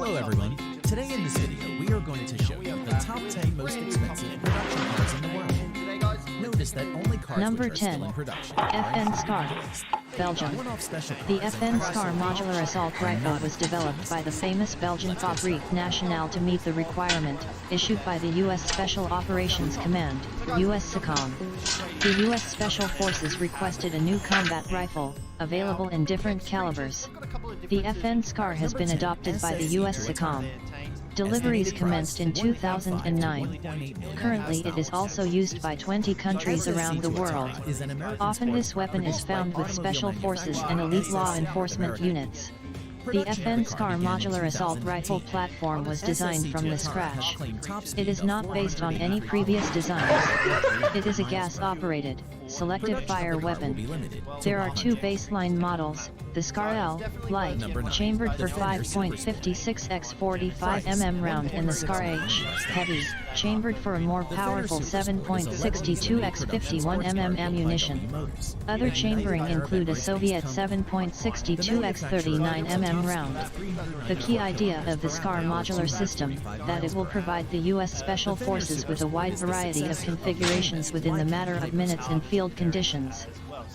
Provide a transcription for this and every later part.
Hello everyone, today in this video we are going to show you the top 10 most expensive production cars in the world. Notice that only cars Number which are 10. still in production FN Scar, Belgium. The FN Scar modular assault rifle was developed by the famous Belgian Fabrique Nationale to meet the requirement issued by the U.S. Special Operations Command, US SOCOM. The U.S. Special Forces requested a new combat rifle, available in different calibers. The FN Scar has been adopted by the US SOCOM. Deliveries commenced in 2009. Currently it is also used by 20 countries around the world. Often this weapon is found with special forces and elite law enforcement units. The FN Scar modular assault rifle platform was designed from the scratch. It is not based on any previous designs. It is a gas-operated, selective fire weapon. There are two baseline models, the Scar L, light, chambered for 5.56 x 45 mm round, and the Scar H, heavy, chambered for a more powerful 7.62 x 51 mm ammunition. Other chambering include a Soviet 7.62 x 39 mm round. The key idea of the Scar modular system, that it will provide the U.S. Special Forces with a wide variety of configurations within the matter of minutes in field conditions.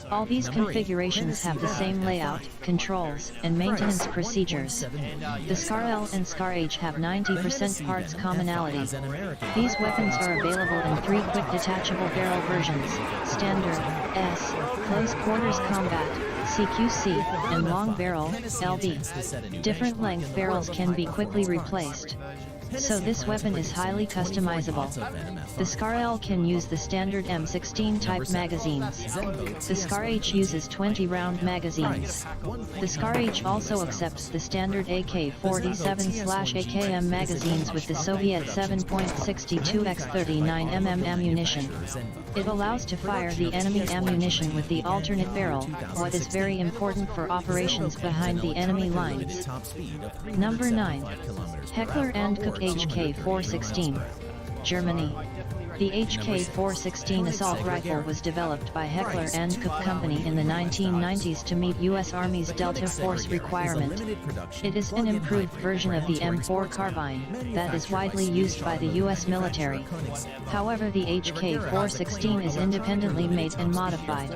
All these configurations have the same layout, controls, and maintenance procedures. The Scar L and Scar H have 90% parts commonality. These weapons are available in 3 quick detachable barrel versions, Standard, S, Close Quarters Combat, CQC, and Long Barrel, LB. Different length barrels can be quickly replaced. So this weapon is highly customizable. The Scar L can use the standard M16 type magazines. The Scar H uses 20-round magazines. The Scar H also accepts the standard AK-47/AKM magazines with the Soviet 7.62 x 39 mm ammunition. It allows to fire the enemy ammunition with the alternate barrel, what is very important for operations behind the enemy lines. Number 9. Heckler & Koch HK-416, Germany. The HK-416 assault rifle was developed by Heckler & Koch Company in the 1990s to meet U.S. Army's Delta Force requirement. It is an improved version of the M4 carbine, that is widely used by the U.S. military. However, the HK-416 is independently made and modified.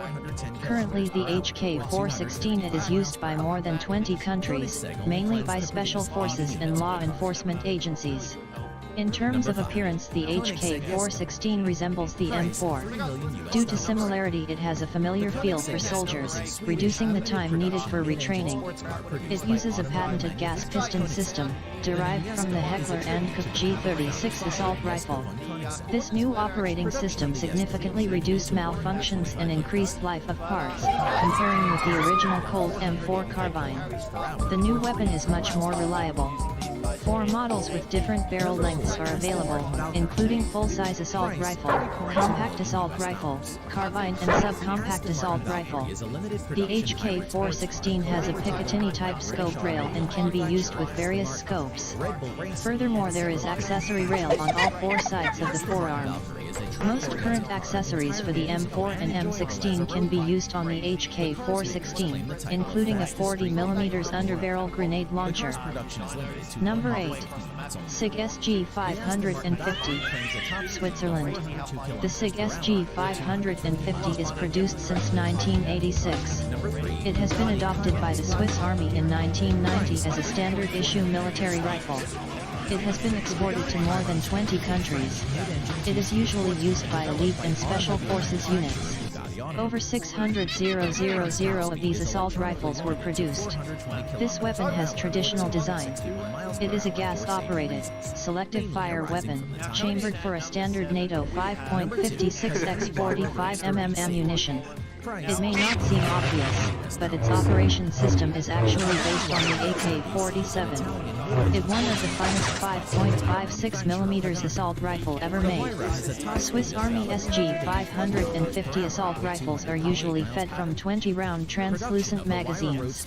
Currently the HK-416 is used by more than 20 countries, mainly by special forces and law enforcement agencies. In terms of appearance, the HK-416 resembles the M4. Due to similarity, it has a familiar feel for soldiers, reducing the time needed for retraining. It uses a patented gas piston system, derived from the Heckler & Koch G36 assault rifle. This new operating system significantly reduced malfunctions and increased life of parts, comparing with the original Colt M4 carbine. The new weapon is much more reliable. 4 models with different barrel lengths are available, including full-size assault rifle, compact assault rifle, carbine and subcompact assault rifle. The HK-416 has a Picatinny-type scope rail and can be used with various scopes. Furthermore, there is accessory rail on all 4 sides of the forearm. Most current accessories for the M4 and M16 can be used on the HK-416, including a 40mm underbarrel grenade launcher. Number 8. SIG SG-550, Switzerland. The SIG SG-550 is produced since 1986. It has been adopted by the Swiss Army in 1990 as a standard-issue military rifle. It has been exported to more than 20 countries. It is usually used by elite and special forces units. Over 600,000 of these assault rifles were produced. This weapon has traditional design. It is a gas-operated, selective fire weapon, chambered for a standard NATO 5.56 x 45 mm ammunition. It may not seem obvious, but its operation system is actually based on the AK-47. It one of the finest 5.56mm assault rifle ever made. Swiss Army SG-550 assault rifles are usually fed from 20-round translucent magazines.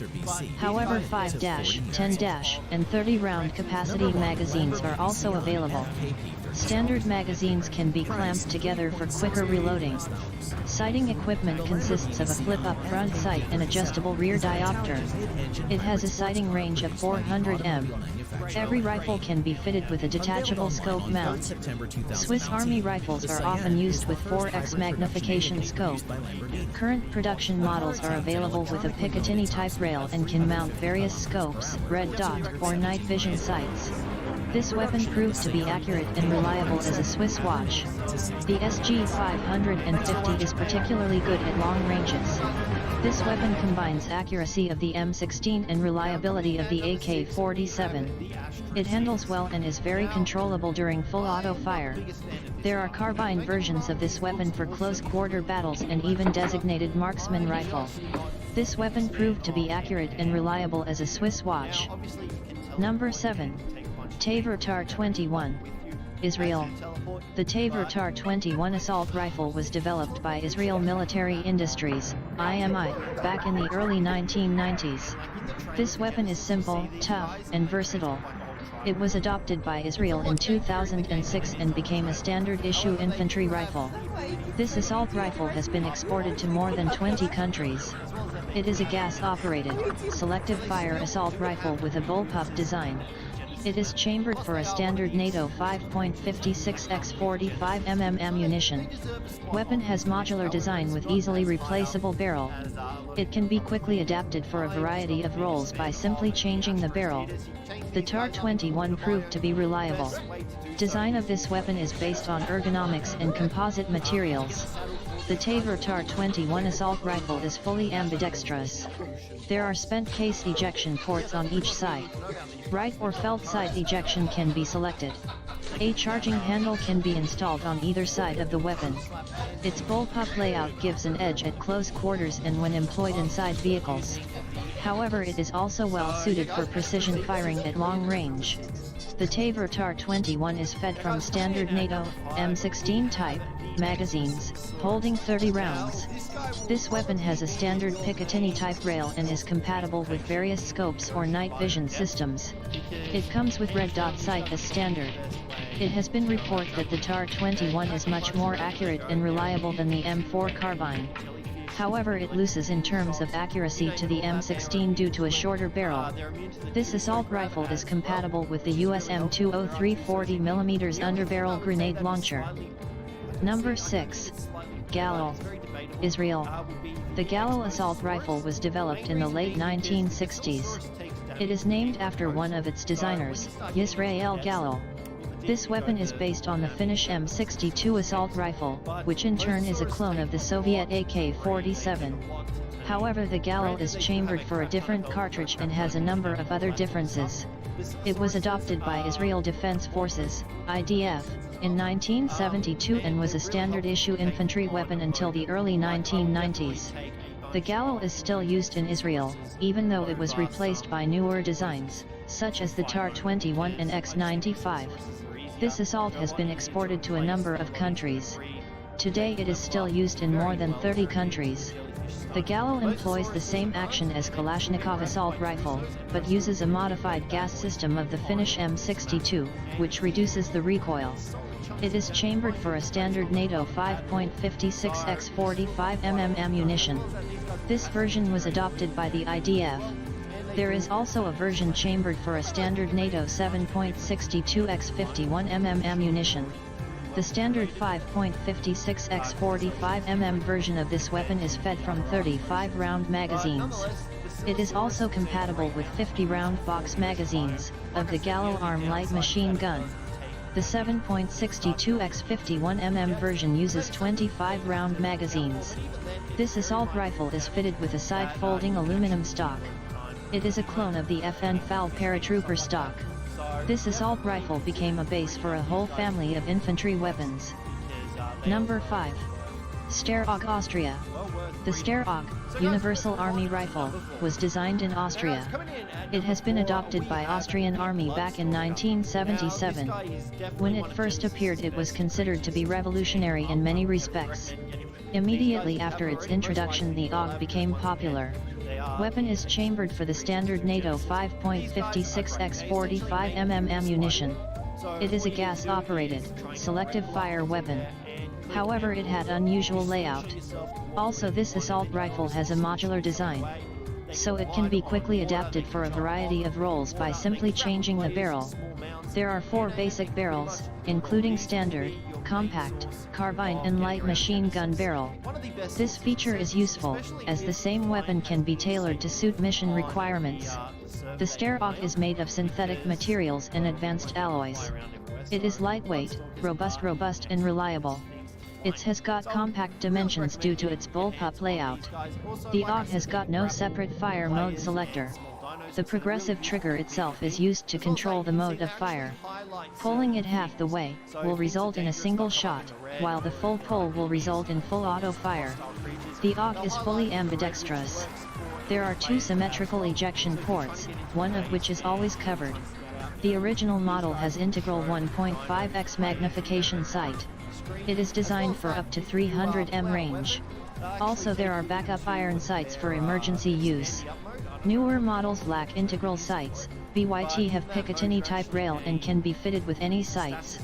However, 5-, 10-, and 30-round capacity magazines are also available. Standard magazines can be clamped together for quicker reloading. Sighting equipment consists consists of a flip-up front sight and adjustable rear diopter. It has a sighting range of 400 m. Every rifle can be fitted with a detachable scope mount. Swiss Army rifles are often used with 4x magnification scope. Current production models are available with a Picatinny type rail and can mount various scopes, red dot, or night vision sights. This weapon proved to be accurate and reliable as a Swiss watch. The SG 550 is particularly good at long ranges. This weapon combines accuracy of the M16 and reliability of the AK-47. It handles well and is very controllable during full auto fire. There are carbine versions of this weapon for close-quarter battles and even designated marksman rifle. This weapon proved to be accurate and reliable as a Swiss watch. Number 7. Tavor TAR-21. Israel. The Tavor TAR-21 assault rifle was developed by Israel Military Industries, IMI, back in the early 1990s. This weapon is simple, tough, and versatile. It was adopted by Israel in 2006 and became a standard-issue infantry rifle. This assault rifle has been exported to more than 20 countries. It is a gas-operated, selective fire assault rifle with a bullpup design. It is chambered for a standard NATO 5.56x45 mm ammunition. Weapon has modular design with easily replaceable barrel. It can be quickly adapted for a variety of roles by simply changing the barrel. The TAR-21 proved to be reliable. Design of this weapon is based on ergonomics and composite materials. The Tavor TAR-21 assault rifle is fully ambidextrous. There are spent case ejection ports on each side. Right or felt side ejection can be selected. A charging handle can be installed on either side of the weapon. Its bullpup layout gives an edge at close quarters and when employed inside vehicles. However, it is also well suited for precision firing at long range. The Tavor TAR-21 is fed from standard NATO M16 type magazines, holding 30 rounds. This weapon has a standard Picatinny type rail and is compatible with various scopes or night vision systems. It comes with red dot sight as standard. It has been reported that the TAR-21 is much more accurate and reliable than the M4 carbine. However, it loses in terms of accuracy to the M16 due to a shorter barrel. This assault rifle is compatible with the US M203 40mm underbarrel grenade launcher. Number 6. Galil. Israel. The Galil assault rifle was developed in the late 1960s. It is named after one of its designers, Yisrael Galil. This weapon is based on the Finnish M62 assault rifle, which in turn is a clone of the Soviet AK-47. However, the Galil is chambered for a different cartridge and has a number of other differences. It was adopted by Israel Defense Forces, IDF, in 1972 and was a standard-issue infantry weapon until the early 1990s. The Galil is still used in Israel, even though it was replaced by newer designs, such as the TAR-21 and X-95. This assault has been exported to a number of countries. Today it is still used in more than 30 countries. The Galil employs the same action as Kalashnikov assault rifle, but uses a modified gas system of the Finnish M62, which reduces the recoil. It is chambered for a standard NATO 5.56x45 mm ammunition. This version was adopted by the IDF. There is also a version chambered for a standard NATO 7.62x51 mm ammunition. The standard 5.56x45 mm version of this weapon is fed from 35-round magazines. It is also compatible with 50-round box magazines, of the Galil Arm light machine gun. The 7.62x51 mm version uses 25-round magazines. This assault rifle is fitted with a side-folding aluminum stock. It is a clone of the FN FAL paratrooper stock. This assault rifle became a base for a whole family of infantry weapons. Number 5. Starhawk Austria. The Starhawk, Universal Army Rifle, was designed in Austria. It has been adopted by Austrian Army back in 1977. When it first appeared, it was considered to be revolutionary in many respects. Immediately after its introduction, the AUG became popular. Weapon is chambered for the standard NATO 5.56x45 mm ammunition. It is a gas-operated, selective fire weapon. However, it had unusual layout. Also, this assault rifle has a modular design, so it can be quickly adapted for a variety of roles by simply changing the barrel. There are 4 basic barrels, including standard, compact, carbine and light machine gun barrel. This feature is useful, as the same weapon can be tailored to suit mission requirements. The Steyr AUG is made of synthetic materials and advanced alloys. It is lightweight, robust and reliable. It has got compact dimensions due to its bullpup layout. The AUG has got no separate fire mode selector. The progressive trigger itself is used to control the mode of fire. Pulling it half the way will result in a single shot, while the full pull will result in full auto fire. The AUG is fully ambidextrous. There are 2 symmetrical ejection ports, one of which is always covered. The original model has integral 1.5x magnification sight. It is designed for up to 300 m range. Also, there are backup iron sights for emergency use. Newer models lack integral sights. BYT have Picatinny type rail and can be fitted with any sights.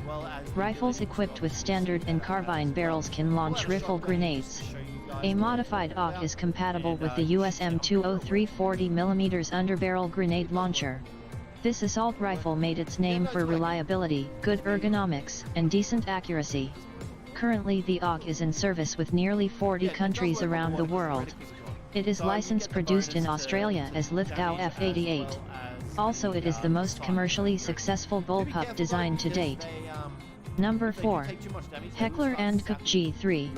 Rifles equipped with standard and carbine barrels can launch rifle grenades. A modified AUG is compatible with the US M203 40mm underbarrel grenade launcher. This assault rifle made its name for reliability, good ergonomics, and decent accuracy. Currently, the AUG is in service with nearly 40 countries around the world. It is licensed produced in Australia as Lithgow F88. Also, it is the most commercially successful bullpup design to date. Number 4. Heckler & Koch G3,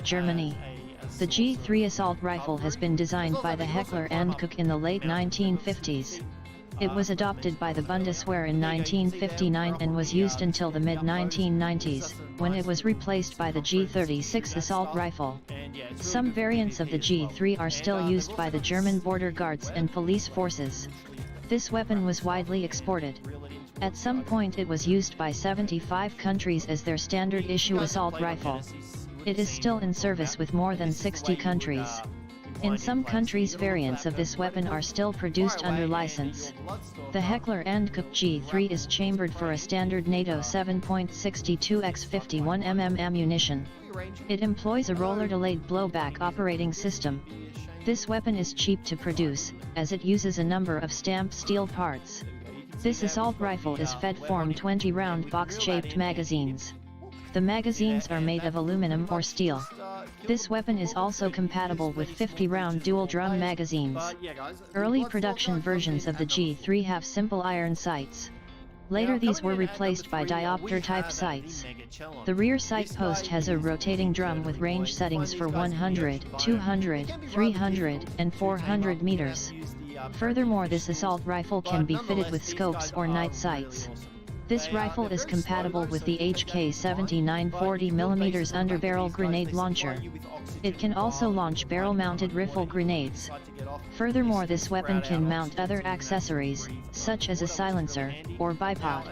Germany. The G3 assault rifle has been designed by the Heckler & Koch in the late 1950s. It was adopted by the Bundeswehr in 1959 and was used until the mid-1990s, when it was replaced by the G36 assault rifle. Some variants of the G3 are still used by the German border guards and police forces. This weapon was widely exported. At some point it was used by 75 countries as their standard issue assault rifle. It is still in service with more than 60 countries. In some countries, variants of this weapon are still produced under license. The Heckler & Koch G3 is chambered for a standard NATO 7.62x 51mm ammunition. It employs a roller-delayed blowback operating system. This weapon is cheap to produce, as it uses a number of stamped steel parts. This assault rifle is fed from 20-round box-shaped magazines. The magazines are made of aluminum or steel. This weapon is also compatible with 50-round dual-drum magazines. Early production versions of the G3 have simple iron sights. Later these were replaced by diopter-type sights. The rear sight post has a rotating drum with range settings for 100, 200, 300, and 400 meters. Furthermore, this assault rifle can be fitted with scopes or night sights. This rifle is compatible with the HK-79 40mm underbarrel grenade launcher. It can also launch barrel-mounted rifle grenades. Furthermore, this weapon can mount other accessories, such as a silencer, or bipod.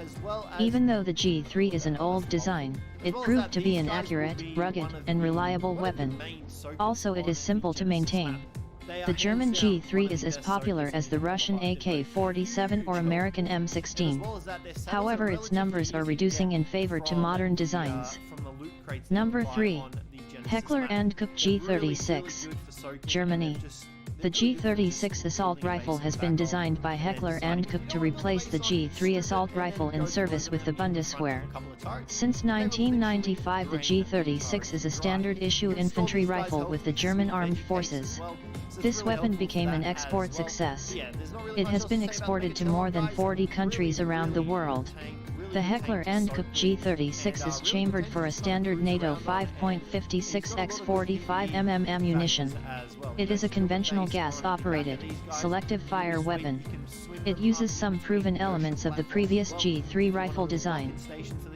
Even though the G3 is an old design, it proved to be an accurate, rugged, and reliable weapon. Also, it is simple to maintain. The German G3 is as popular as the Russian AK-47 or American M16. However, its numbers are reducing in favor to modern designs. Number 3. Heckler & Koch G36, Germany. The G36 assault rifle has been designed by Heckler & Koch to replace the G3 assault rifle in service with the Bundeswehr. Since 1995, the G36 is a standard-issue infantry rifle with the German Armed Forces. This weapon became an export success. It has been exported to more than 40 countries around the world. The Heckler & Koch G36 is chambered for a standard NATO 5.56x 45mm ammunition. It is a conventional gas-operated, selective fire weapon. It uses some proven elements of the previous G3 rifle design.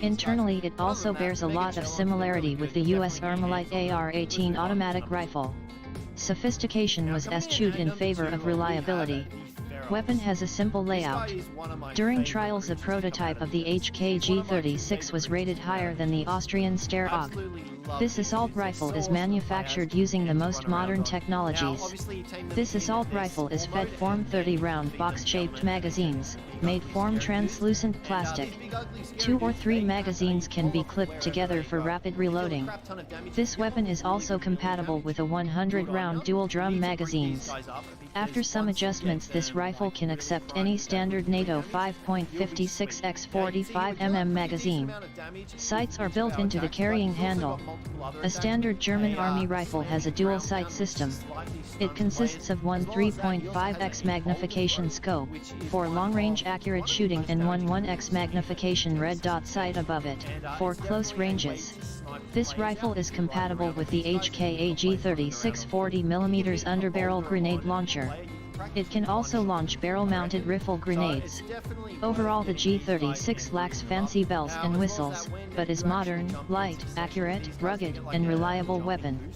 Internally, it also bears a lot of similarity with the US Armalite AR-18 automatic rifle. Sophistication was eschewed in favor of reliability. Weapon has a simple layout. During trials, a prototype of the HK-G36 was rated higher than the Austrian Steyr AUG. This assault rifle is manufactured using the most modern technologies. This assault rifle is fed from 30-round box-shaped magazines, made from translucent plastic. 2 or 3 magazines can be clipped together for rapid reloading. This weapon is also compatible with a 100-round dual-drum magazines. After some adjustments, this rifle can accept any standard NATO 5.56 x 45 mm magazine. Sights are built into the carrying handle. A standard German Army rifle has a dual sight system. It consists of one 3.5x magnification scope, for long-range accurate shooting, and one 1x magnification red dot sight above it, for close ranges. This rifle is compatible with the HKAG 36 40mm underbarrel grenade launcher. It can also launch barrel-mounted rifle grenades. Overall, the G36 lacks fancy bells and whistles, but is modern, light, accurate, rugged, and reliable weapon.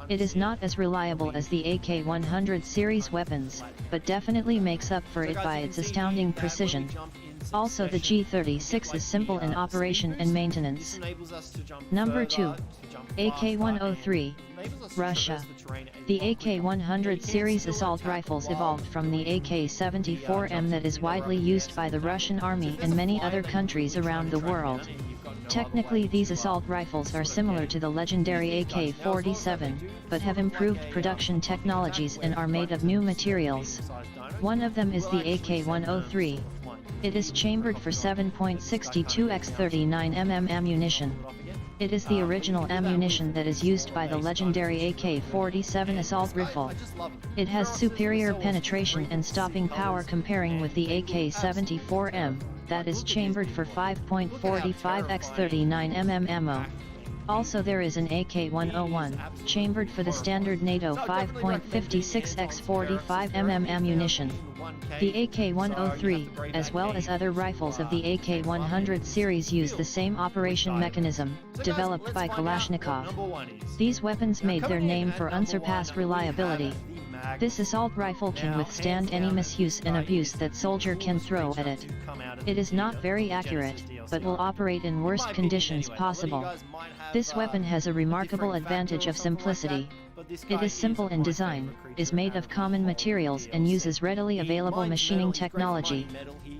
It is not as reliable as the AK-100 series weapons, but definitely makes up for it by its astounding precision. Also, the G36 is simple in operation and maintenance. Number 2. AK-103, Russia. The AK-100 series assault rifles evolved from the AK-74M that is widely used by the Russian Army and many other countries around the world. Technically, these assault rifles are similar to the legendary AK-47, but have improved production technologies and are made of new materials. One of them is the AK-103. It is chambered for 7.62 x 39 mm ammunition. It is the original ammunition that is used by the legendary AK-47 assault rifle. It has superior penetration and stopping power comparing with the AK-74M, that is chambered for 5.45 x 39 mm ammo. Also, there is an AK-101, chambered for the standard NATO 5.56 x 45 mm ammunition. The AK-103, as well as other rifles of the AK-100 series, use the same operation mechanism, developed by Kalashnikov. These weapons made their name for unsurpassed reliability. This assault rifle can withstand any misuse and abuse that soldier can throw at it. It is not very accurate, but will operate in worst conditions possible. This weapon has a remarkable advantage of simplicity. It is simple in design, is made of common materials, and uses readily available machining technology.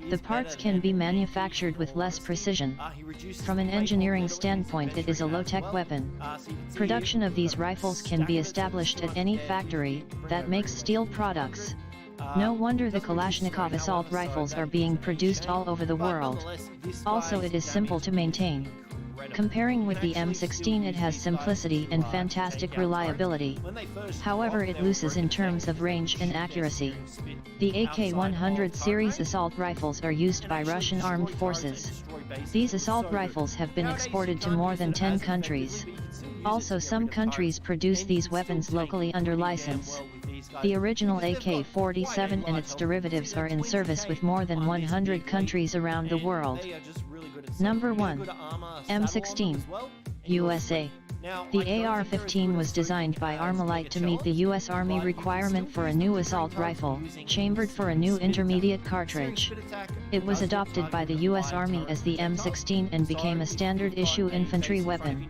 The parts can be manufactured with less precision. From an engineering standpoint, it is a low-tech weapon. Production of these rifles can be established at any factory that makes steel products. No wonder the Kalashnikov assault rifles are being produced all over the world. Also, it is simple to maintain. Comparing with the M16, it has simplicity and fantastic reliability. However, it loses in terms of range and accuracy. The AK-100 series assault rifles are used by Russian armed forces. These assault rifles have been exported to more than 10 countries. Also, some countries produce these weapons locally under license. The original AK-47 and its derivatives are in service with more than 100 countries around the world. Number 1. M16, USA. The AR-15 was designed by Armalite to meet the U.S. Army requirement for a new assault rifle, chambered for a new intermediate cartridge. It was adopted by the U.S. Army as the M16 and became a standard-issue infantry weapon.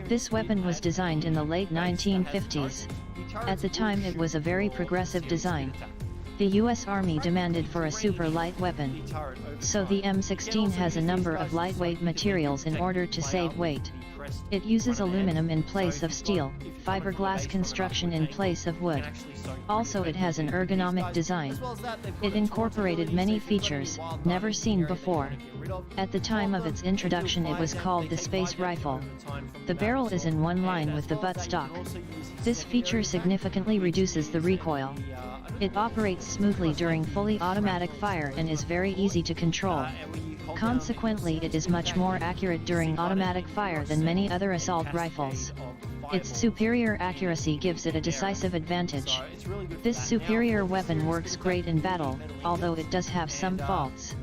This weapon was designed in the late 1950s. At the time, it was a very progressive design. The U.S. Army demanded for a super light weapon. So the M16 has a number of lightweight materials in order to save weight. It uses aluminum in place of steel, fiberglass construction in place of wood. Also, it has an ergonomic design. It incorporated many features never seen before. At the time of its introduction, it was called the Space Rifle. The barrel is in one line with the buttstock. This feature significantly reduces the recoil. It operates smoothly during fully automatic fire and is very easy to control. Consequently, it is much more accurate during automatic fire than many other assault rifles. Its superior accuracy gives it a decisive advantage. This superior weapon works great in battle, although it does have some faults.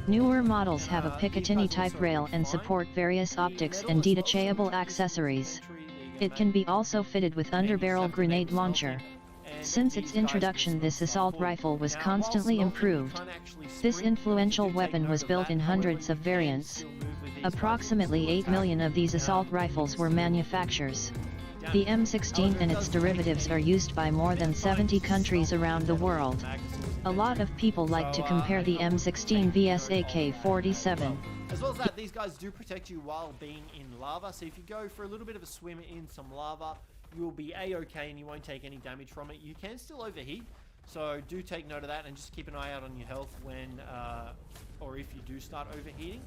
Newer models have a Picatinny-type rail and support various optics and detachable accessories. It can be also fitted with underbarrel grenade launcher. Since its introduction, this assault rifle was constantly improved. This influential weapon was built in hundreds of variants. Approximately 8 million of these assault rifles were manufactured. The M16 and its derivatives are used by more than 70 countries around the world. A lot of people like to compare the M16 vs AK-47. As well as that, these guys do protect you while being in lava, so if you go for a little bit of a swim in some lava, you will be a-okay and you won't take any damage from it. You can still overheat, so do take note of that and just keep an eye out on your health when, or if you do start overheating.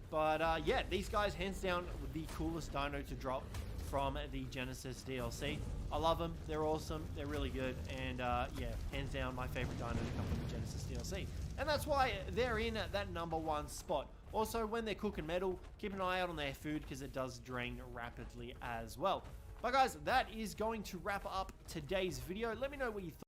But yeah, these guys, hands down, the coolest dino to drop from the Genesis DLC. I love them, they're awesome, they're really good, and yeah, hands down my favorite dino to come from the Genesis DLC. And that's why they're in at that #1 spot. Also, when they're cooking metal, keep an eye out on their food because it does drain rapidly as well. But guys, that is going to wrap up today's video. Let me know what you thought.